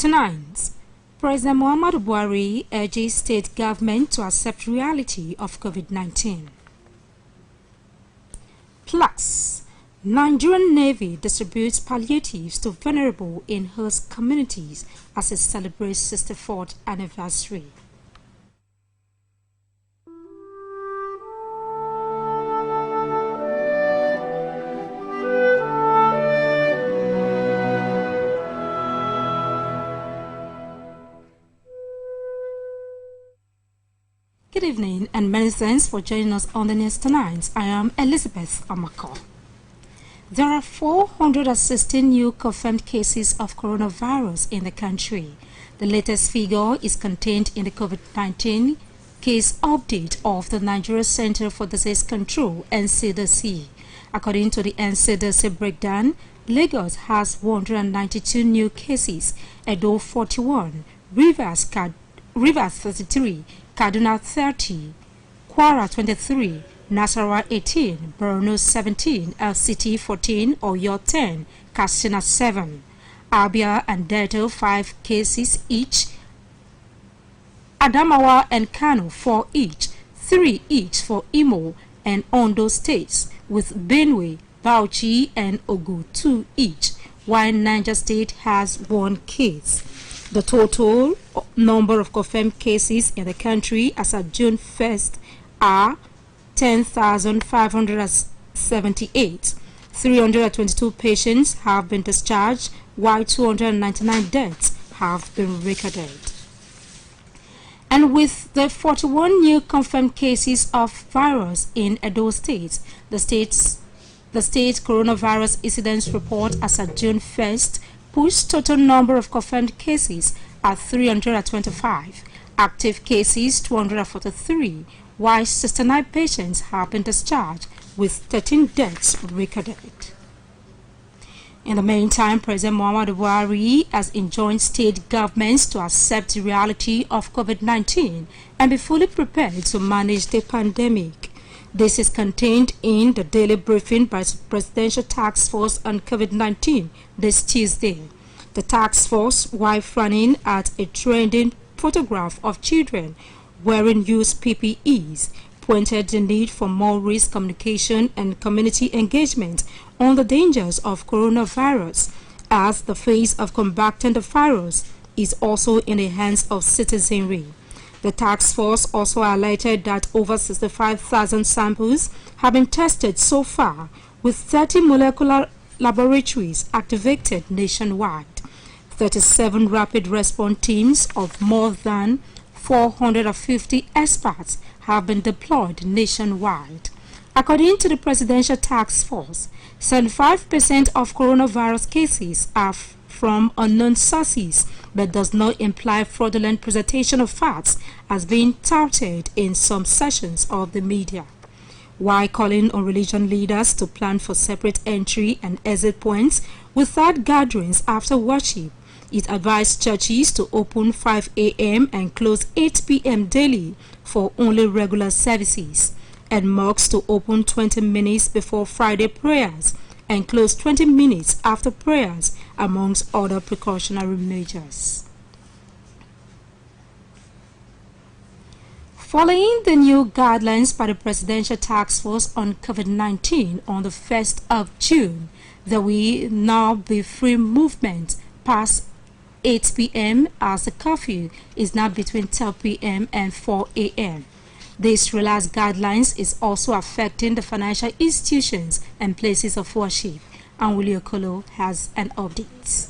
Tonight, President Muhammadu Buhari urges state government to accept reality of COVID-19. Plus, Nigerian Navy distributes palliatives to vulnerable in host communities as it celebrates 64th anniversary. Good evening and many thanks for joining us on the news tonight. I am Elizabeth Amako. There are 416 new confirmed cases of coronavirus in the country. The latest figure is contained in the COVID-19 case update of the Nigeria Center for Disease Control (NCDC). According to the NCDC breakdown, Lagos has 192 new cases, Edo 41, Rivers 33, Kaduna 30, Kwara 23, Nasarawa 18, Borno 17, LCT 14, Oyo 10, Katsina 7, Abia and Delta 5 cases each, Adamawa and Kano 4 each, 3 each for Imo and Ondo states, with Benue, Bauchi and Ogun 2 each, while Niger State has 1 case. The total number of confirmed cases in the country as of June 1st are 10,578. 322 patients have been discharged, while 299 deaths have been recorded. And with the 41 new confirmed cases of virus in Edo State, the state coronavirus incidence report as of June 1st pushed total number of confirmed cases at 325, active cases 243, while 69 patients have been discharged with 13 deaths recorded. In the meantime, President Muhammadu Buhari has enjoined state governments to accept the reality of COVID-19 and be fully prepared to manage the pandemic. This is contained in the daily briefing by the Presidential Task Force on COVID-19 this Tuesday. The task force, while frowning at a trending photograph of children wearing used PPEs, pointed the need for more risk communication and community engagement on the dangers of coronavirus, as the face of combating the virus is also in the hands of citizenry. The task force also highlighted that over 65,000 samples have been tested so far, with 30 molecular laboratories activated nationwide. 37 rapid response teams of more than 450 experts have been deployed nationwide. According to the Presidential Task Force, 75% of coronavirus cases are from unknown sources, but does not imply fraudulent presentation of facts as being touted in some sessions of the media. While calling on religion leaders to plan for separate entry and exit points without gatherings after worship, it advised churches to open 5 a.m. and close 8 p.m. daily for only regular services, and mosques to open 20 minutes before Friday prayers and close 20 minutes after prayers, amongst other precautionary measures. Following the new guidelines by the Presidential Task Force on COVID-19 on the 1st of June, there will now be free movement past 8 p.m. as the curfew is now between 12 p.m. and 4 a.m. This relaxed guidelines is also affecting the financial institutions and places of worship, and Willie Okolo has an update.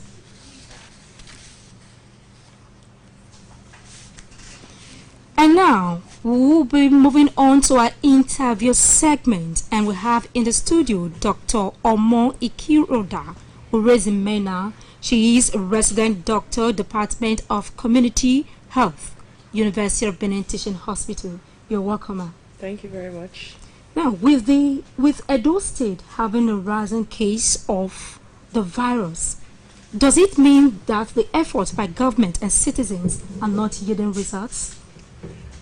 And now we will be moving on to our interview segment, and we have in the studio Dr. Omo Ikiroda Urezimena. She is a resident doctor, Department of Community Health, University of Benin Teaching Hospital. You're welcome, ma'am. Thank you very much. Now, with Edo State having a rising case of the virus, does it mean that the efforts by government and citizens are not yielding results?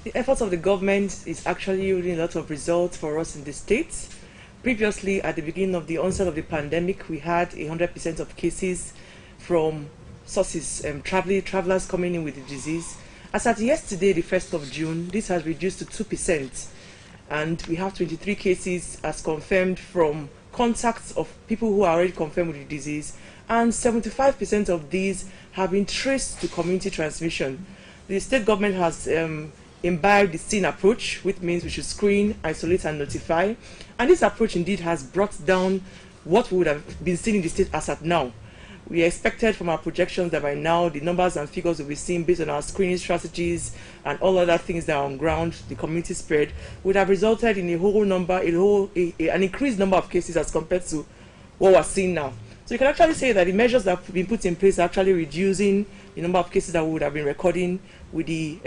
The efforts of the government is actually yielding a lot of results for us in the states. Previously, at the beginning of the onset of the pandemic, we had 100% of cases from sources, travelers coming in with the disease. As at yesterday, the 1st of June, this has reduced to 2%, and we have 23 cases as confirmed from contacts of people who are already confirmed with the disease, and 75% of these have been traced to community transmission. The state government has imbibed the SIN approach, which means we should screen, isolate, and notify. And this approach indeed has brought down what we would have been seeing in the state as at now. We expected from our projections that by now the numbers and figures will be seen based on our screening strategies and all other things that are on ground, the community spread, would have resulted in an increased number of cases as compared to what we're seeing now. So you can actually say that the measures that have been put in place are actually reducing the number of cases that we would have been recording with the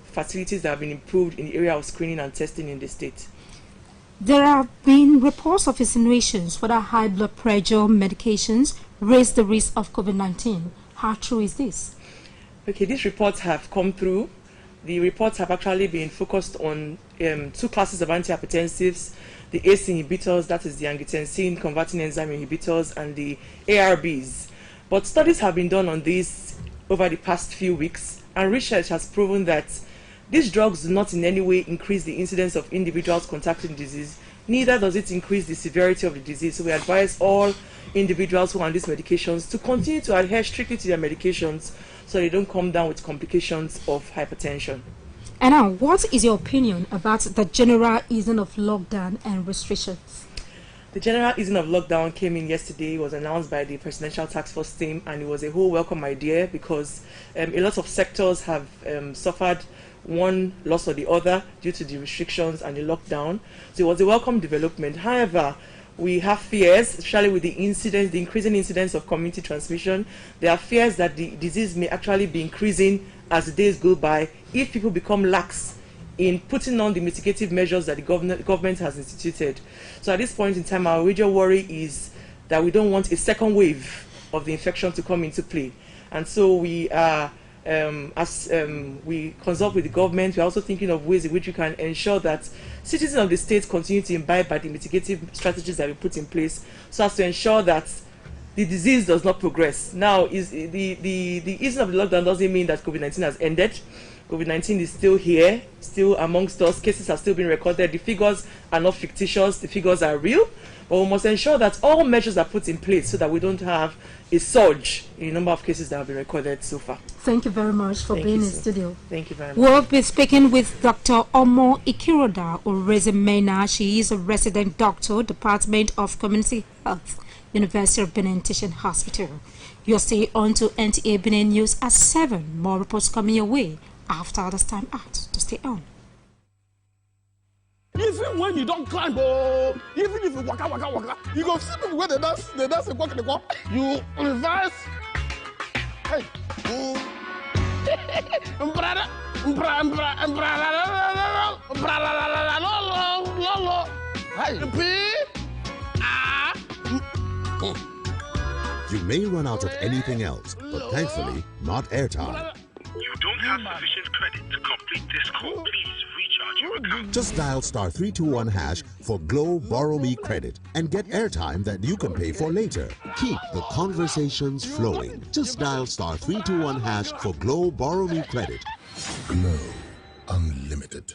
facilities that have been improved in the area of screening and testing in the state. There have been reports of insinuations whether high blood pressure medications raise the risk of COVID-19. How true is this? Okay, these reports have come through. The reports have actually been focused on two classes of antihypertensives, the ACE inhibitors, that is the angiotensin converting enzyme inhibitors, and the ARBs. But studies have been done on these over the past few weeks, and research has proven that these drugs do not in any way increase the incidence of individuals contracting disease, neither does it increase the severity of the disease. So we advise all individuals who are on these medications to continue to adhere strictly to their medications so they don't come down with complications of hypertension. And now, what is your opinion about the general easing of lockdown and restrictions? The general easing of lockdown came in yesterday. It was announced by the Presidential Task Force team, and it was a whole welcome idea because a lot of sectors have suffered one loss or the other due to the restrictions and the lockdown. So it was a welcome development. However, we have fears, especially with the increasing incidence of community transmission. There are fears that the disease may actually be increasing as the days go by if people become lax in putting on the mitigative measures that the government has instituted. So at this point in time, our major worry is that we don't want a second wave of the infection to come into play. And so we are, as we consult with the government, we're also thinking of ways in which we can ensure that citizens of the state continue to imbibe by the mitigative strategies that we put in place so as to ensure that the disease does not progress. Now, the easing of the lockdown doesn't mean that COVID-19 has ended. COVID-19 is still here, still amongst us. Cases have still been recorded. The figures are not fictitious. The figures are real. But we must ensure that all measures are put in place so that we don't have a surge in the number of cases that have been recorded so far. Thank you very much for being in studio. Thank you very much. We'll be speaking with Dr. Omo Ikiroda Orezemena. She is a resident doctor, Department of Community Health, University of Benin Teaching Hospital. You'll stay on to NTA Benin News at 7. More reports coming your way after this time out. To stay on. Even when you don't climb, even if you waka, you go see people where they dance and walk. You reverse. Hey. You may run out of anything else, but thankfully not airtime. You don't have sufficient credit to complete this call. Please recharge your account. Just dial *321# for Glow Borrow Me credit and get airtime that you can pay for later. Keep the conversations flowing. Just dial *321# for Glow Borrow Me credit. Glow Unlimited.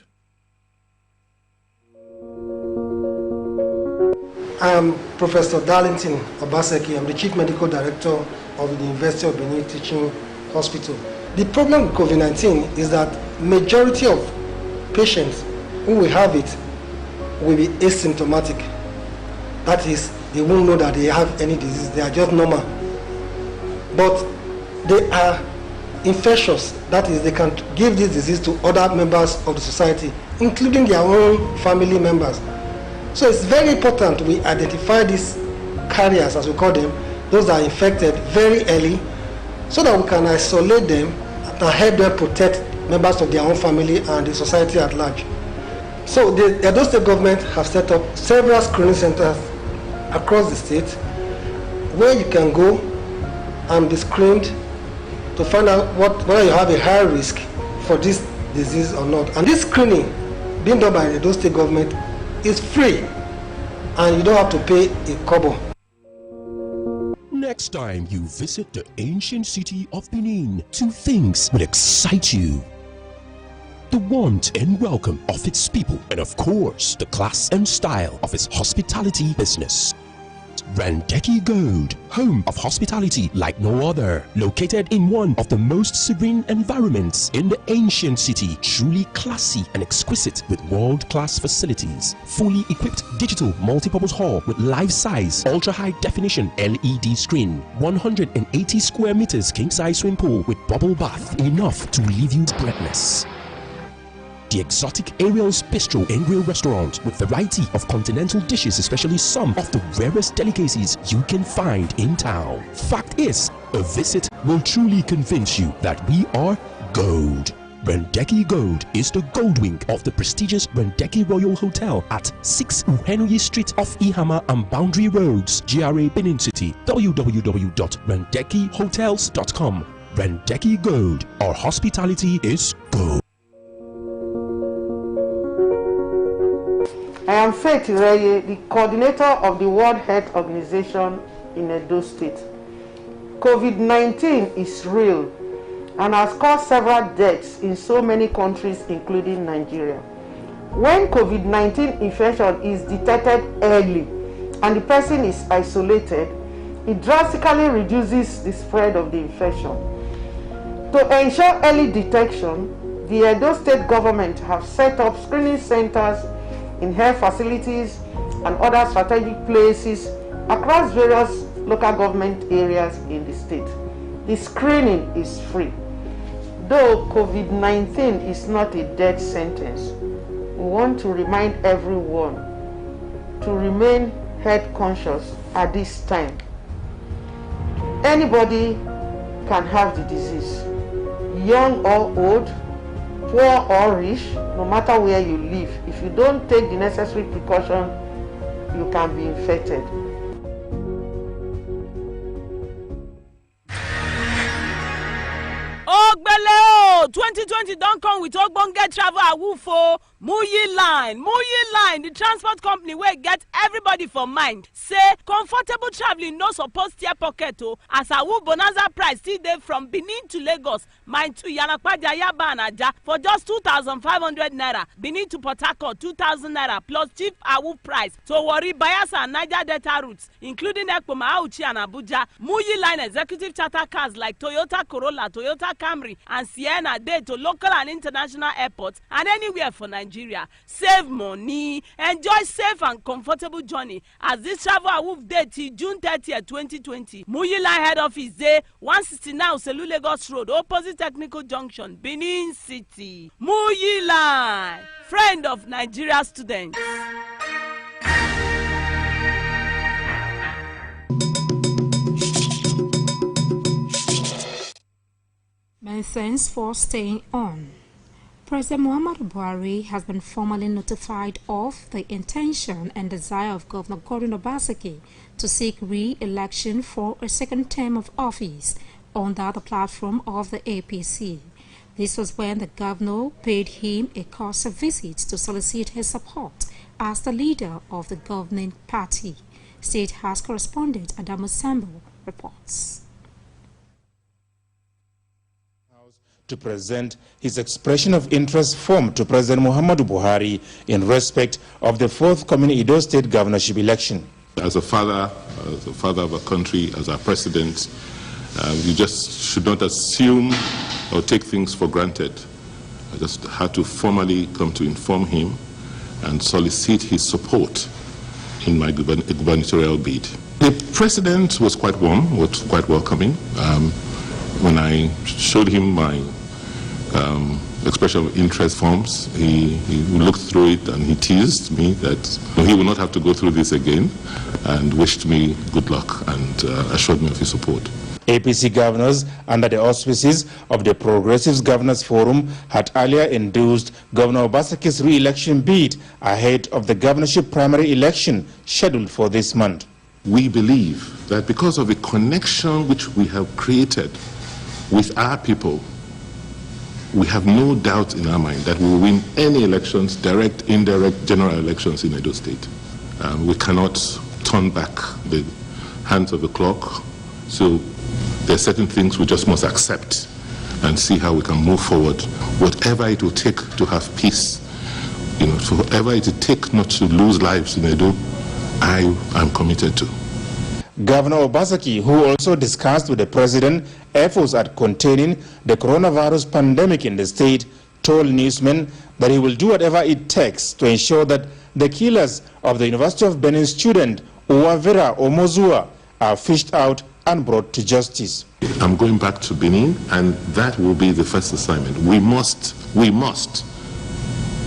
I'm Professor Darlington Obaseki. I'm the Chief Medical Director of the University of Benin Teaching Hospital. The problem with COVID-19 is that majority of patients who will have it will be asymptomatic. That is, they won't know that they have any disease. They are just normal. But they are infectious. That is, they can give this disease to other members of the society, including their own family members. So it's very important we identify these carriers, as we call them, those that are infected very early, so that we can isolate them and help them protect members of their own family and the society at large. So the Edo State government have set up several screening centers across the state where you can go and be screened to find out whether you have a high risk for this disease or not. And this screening being done by the Edo State government is free and you don't have to pay a kobo. next time you visit the ancient city of Benin, two things will excite you: the warmth and welcome of its people, and of course, the class and style of its hospitality business. Randeki Gold, home of hospitality like no other, located in one of the most serene environments in the ancient city, truly classy and exquisite with world-class facilities, fully equipped digital multipurpose hall with life-size, ultra-high definition LED screen, 180 square meters king-size swimming pool with bubble bath, enough to leave you breathless. The exotic Ariel's Bistro and Grill restaurant with variety of continental dishes, especially some of the rarest delicacies you can find in town. Fact is, a visit will truly convince you that we are gold. Randeki Gold is the gold wing of the prestigious Randeki Royal Hotel at 6 Uhenui Street off Ihama and Boundary Roads, GRA Benin City. www.randekihotels.com. Randeki Gold, our hospitality is gold. I am Faith Ireye, the coordinator of the World Health Organization in Edo State. COVID-19 is real and has caused several deaths in so many countries, including Nigeria. When COVID-19 infection is detected early and the person is isolated, it drastically reduces the spread of the infection. To ensure early detection, the Edo State government have set up screening centers in health facilities and other strategic places across various local government areas in the state. The screening is free. Though COVID-19 is not a death sentence, we want to remind everyone to remain health conscious at this time. Anybody can have the disease, young or old, poor or rich, no matter where you live. If you don't take the necessary precaution, you can be infected. Ogbele 2020 don't come with ogbonge travel awufo. Muyi Line, the transport company where get everybody for mind. Say comfortable traveling no suppose tear pocket o. As awu bonanza price still dey from Benin to Lagos, mine to Yanakwaja Yaba and Aja for just 2,500 naira. Benin to Port Harcourt 2,000 naira plus cheap awu price. So worry Bayelsa and Niger Delta routes, including Ekpoma, Auchi and Abuja. Muyi Line executive charter cars like Toyota Corolla, Toyota Camry and Sienna dey to local and international airports and anywhere for Nigeria. Save money, enjoy safe and comfortable journey as this travel awoof day till June 30th, 2020. Muyi Line head office day 169 Oselu Lagos Road, opposite Technical Junction, Benin City. Muyi Line, friend of Nigeria students. Many thanks for staying on. President Muhammadu Buhari has been formally notified of the intention and desire of Governor Godwin Obaseki to seek re-election for a second term of office under the platform of the APC. This was when the governor paid him a courtesy visit to solicit his support as the leader of the governing party. State House correspondent Adamu Sambo reports. To present his expression of interest form to President Muhammadu Buhari in respect of the forthcoming Edo State governorship election. As a father of a country, as our president, you just should not assume or take things for granted. I just had to formally come to inform him and solicit his support in my gubernatorial bid. The president was quite warm, was quite welcoming. When I showed him my expression of interest forms, he looked through it and he teased me that he will not have to go through this again and wished me good luck and assured me of his support. APC governors, under the auspices of the Progressives Governors Forum, had earlier endorsed Governor Obaseki's re-election bid ahead of the governorship primary election scheduled for this month. We believe that because of the connection which we have created with our people, we have no doubt in our mind that we will win any elections, direct, indirect, general elections in Edo State. We cannot turn back the hands of the clock So there are certain things we just must accept and see how we can move forward. Whatever it will take to have peace, so whatever it will take not to lose lives in Edo, I am committed to. Governor Obaseki, who also discussed with the president efforts at containing the coronavirus pandemic in the state, told newsmen that he will do whatever it takes to ensure that the killers of the University of Benin student Uwavera Omozua are fished out and brought to justice. I'm going back to Benin, and that will be the first assignment. We must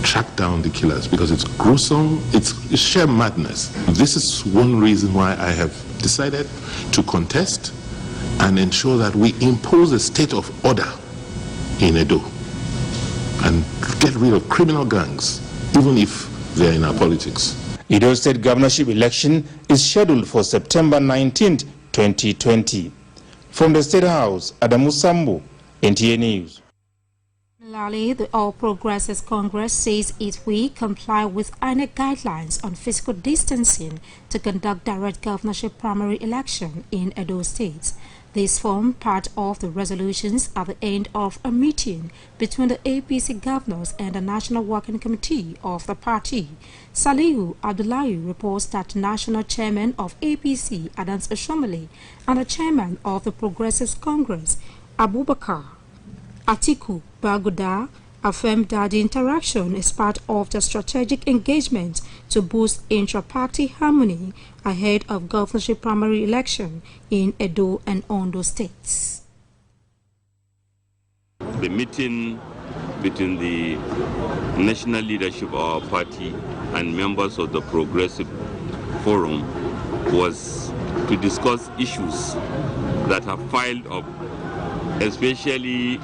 track down the killers, because it's gruesome, it's sheer madness. This is one reason why I have decided to contest and ensure that we impose a state of order in Edo and get rid of criminal gangs, even if they're in our politics. Edo State governorship election is scheduled for September 19th, 2020. From the State House, Adamu Sambu, NTA News. Similarly, the All Progressives Congress says it will comply with INEC guidelines on physical distancing to conduct direct governorship primary election in Edo State. This formed part of the resolutions at the end of a meeting between the APC governors and the National Working Committee of the party. Salihu Abdullahi reports that National Chairman of APC, Adams Oshomole, and the Chairman of the Progressives Congress, Abubakar Atiku Baguda, affirmed that the interaction is part of the strategic engagement to boost intra-party harmony ahead of governorship primary election in Edo and Ondo states. The meeting between the national leadership of our party and members of the Progressive Forum was to discuss issues that have piled up, especially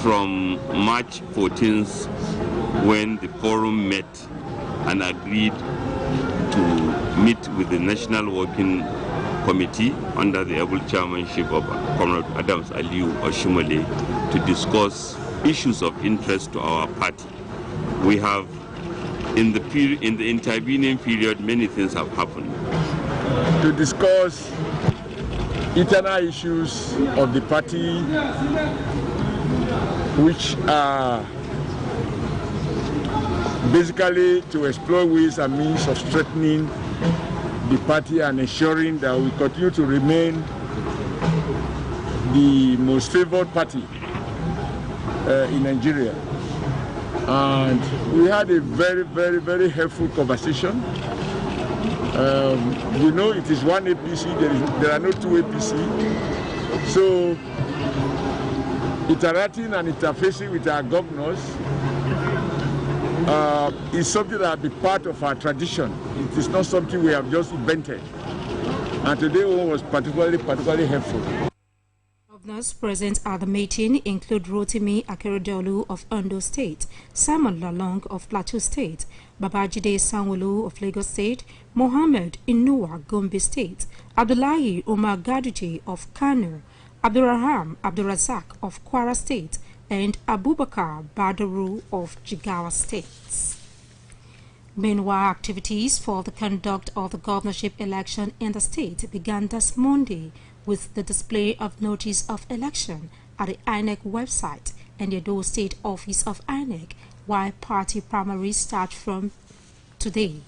from March 14th, when the forum met and agreed to meet with the National Working Committee under the able chairmanship of Comrade Adams Aliu Oshomole to discuss issues of interest to our party. We have, in the intervening period, many things have happened. To discuss internal issues of the party, which are basically to explore ways and means of strengthening the party and ensuring that we continue to remain the most favored party in Nigeria. And we had a very, very, very helpful conversation. It is one APC, there are no two APC. So interacting and interfacing with our governors is something that will be part of our tradition. It is not something we have just invented. And today one was particularly helpful. Governors present at the meeting include Rotimi Akeredolu of Ondo State, Simon Lalong of Plateau State, Babajide Sanwo-Olu of Lagos State, Mohammed Inuwa Gombe State, Abdullahi Umar Gaduje of Kano, Abdurraham Abdurazak of Kwara State, and Abubakar Badaru of Jigawa State. Meanwhile, activities for the conduct of the governorship election in the state began this Monday with the display of notice of election at the INEC website and the Edo State Office of INEC, while party primaries start from today.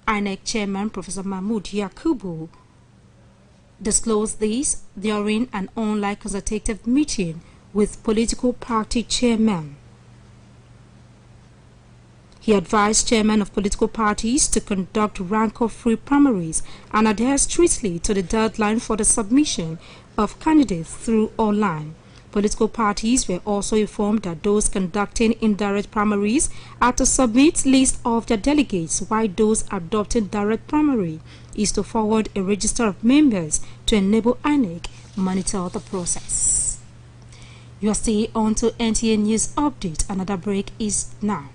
INEC Chairman Professor Mahmoud Yakubu disclosed this during an online consultative meeting with political party chairmen. He advised chairmen of political parties to conduct rancor-free primaries and adhere strictly to the deadline for the submission of candidates through online. Political parties were also informed that those conducting indirect primaries are to submit lists of their delegates, while those adopting direct primary is to forward a register of members to enable INEC monitor the process. You are still on to NTA News Update. Another break is now.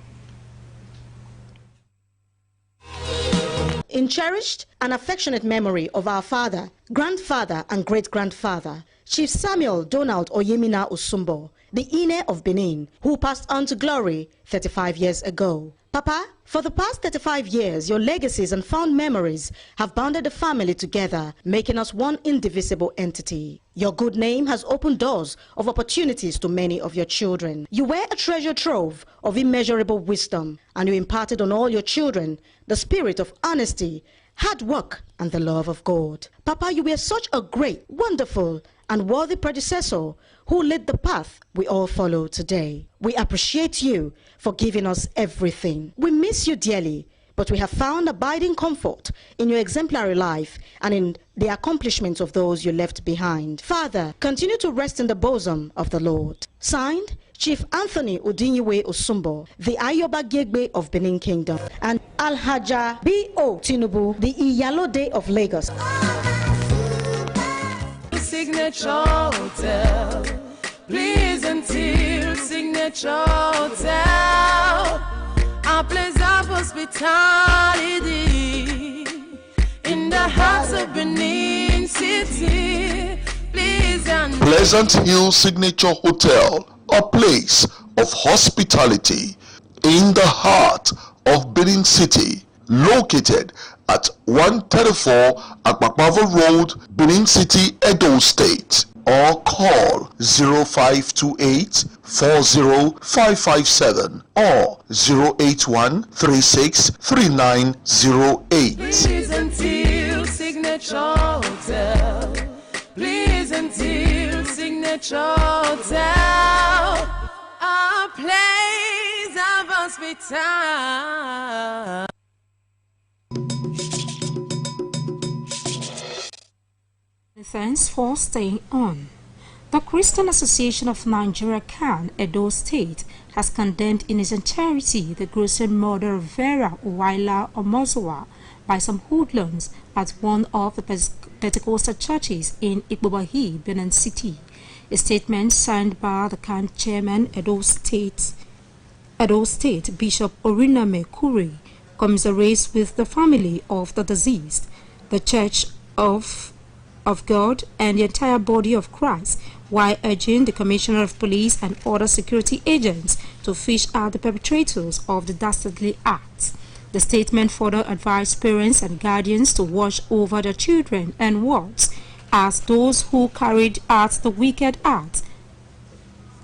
In cherished and affectionate memory of our father, grandfather and great-grandfather, Chief Samuel Donald Oyemina Osumbo, the Ine of Benin, who passed on to glory 35 years ago. Papa, for the past 35 years, your legacies and fond memories have bounded the family together, making us one indivisible entity. Your good name has opened doors of opportunities to many of your children. You were a treasure trove of immeasurable wisdom, and you imparted on all your children the spirit of honesty, hard work, and the love of God. Papa, you were such a great, wonderful, and worthy predecessor who lit the path we all follow today. We appreciate you for giving us everything. We miss you dearly, but we have found abiding comfort in your exemplary life and in the accomplishments of those you left behind. Father, continue to rest in the bosom of the Lord. Signed, Chief Anthony Udinyiwe Osumbo, the Ayoba Gegbe of Benin Kingdom, and Alhaja B.O. Tinubu, the Iyalode of Lagos. Signature Hotel, please until Signature Hotel, a place of hospitality in the heart of Benin City. Please until Pleasant Hill Signature Hotel, a place of hospitality in the heart of Benin City, located at 134 Akpakpava Road, Benin City, Edo State, or call 0528 40557 or 081 363908. Please until Signature Hotel. Please until Signature Hotel, a place of hospitality. Thanks for staying on. The Christian Association of Nigeria CAN, Edo State, has condemned in its entirety the gruesome murder of Vera Uwaila Omozowa by some hoodlums at one of the Pentecostal churches in Igbobahi, Benin City. A statement signed by the CAN chairman, Edo State Bishop Oriname Kuri, commiserates with the family of the deceased, the Church of God, and the entire body of Christ, while urging the Commissioner of Police and other security agents to fish out the perpetrators of the dastardly acts. The statement further advised parents and guardians to watch over their children and wards, as those who carried out the wicked acts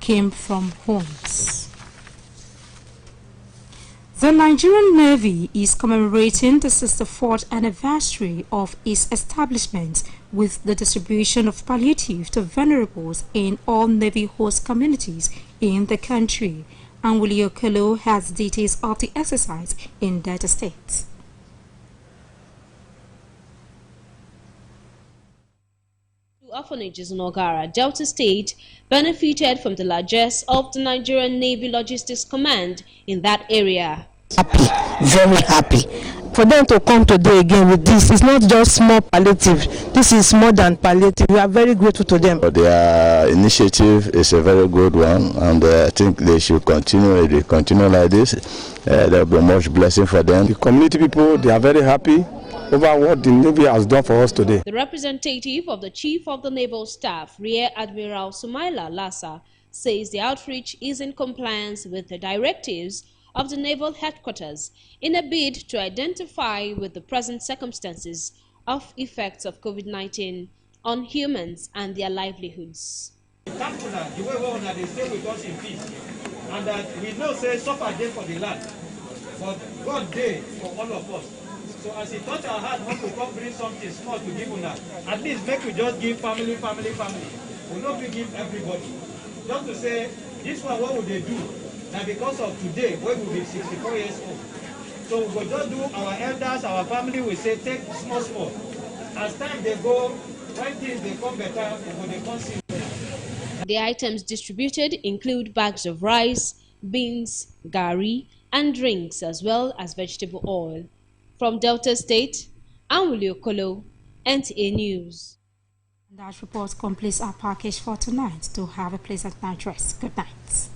came from homes. The Nigerian Navy is commemorating the 64th anniversary of its establishment with the distribution of palliative to vulnerables in all Navy host communities in the country. And Willie Okelo has details of the exercise in Delta State. Orphanages in Ogara, Delta State, benefited from the largesse of the Nigerian Navy Logistics Command in that area. Happy, very happy. For them to come today again with this, it's not just small palliative. This is more than palliative. We are very grateful to them. Their initiative is a very good one, and I think they should continue. If they continue like this, there will be much blessing for them. The community people, they are very happy over what the Navy has done for us today. The representative of the Chief of the Naval Staff, Rear Admiral Sumaila Lassa, says the outreach is in compliance with the directives of the Naval Headquarters in a bid to identify with the present circumstances of effects of COVID-19 on humans and their livelihoods. Come to that, the way they stay with us in peace, and that we know say suffer day for the land, but God day for all of us. So as he touch our heart, want to come bring something small to give una, at least make we just give family. We not we give everybody. Just to say, this one, what would they do? Now because of today, we will be 64 years old. So we will just do our elders, our family, we say take small. As time they go, when things they come better, we will come see. The items distributed include bags of rice, beans, gari, and drinks, as well as vegetable oil. From Delta State, I'm Willie Okolo, NTA News. That report completes our package for tonight. To have a pleasant night rest. Good night.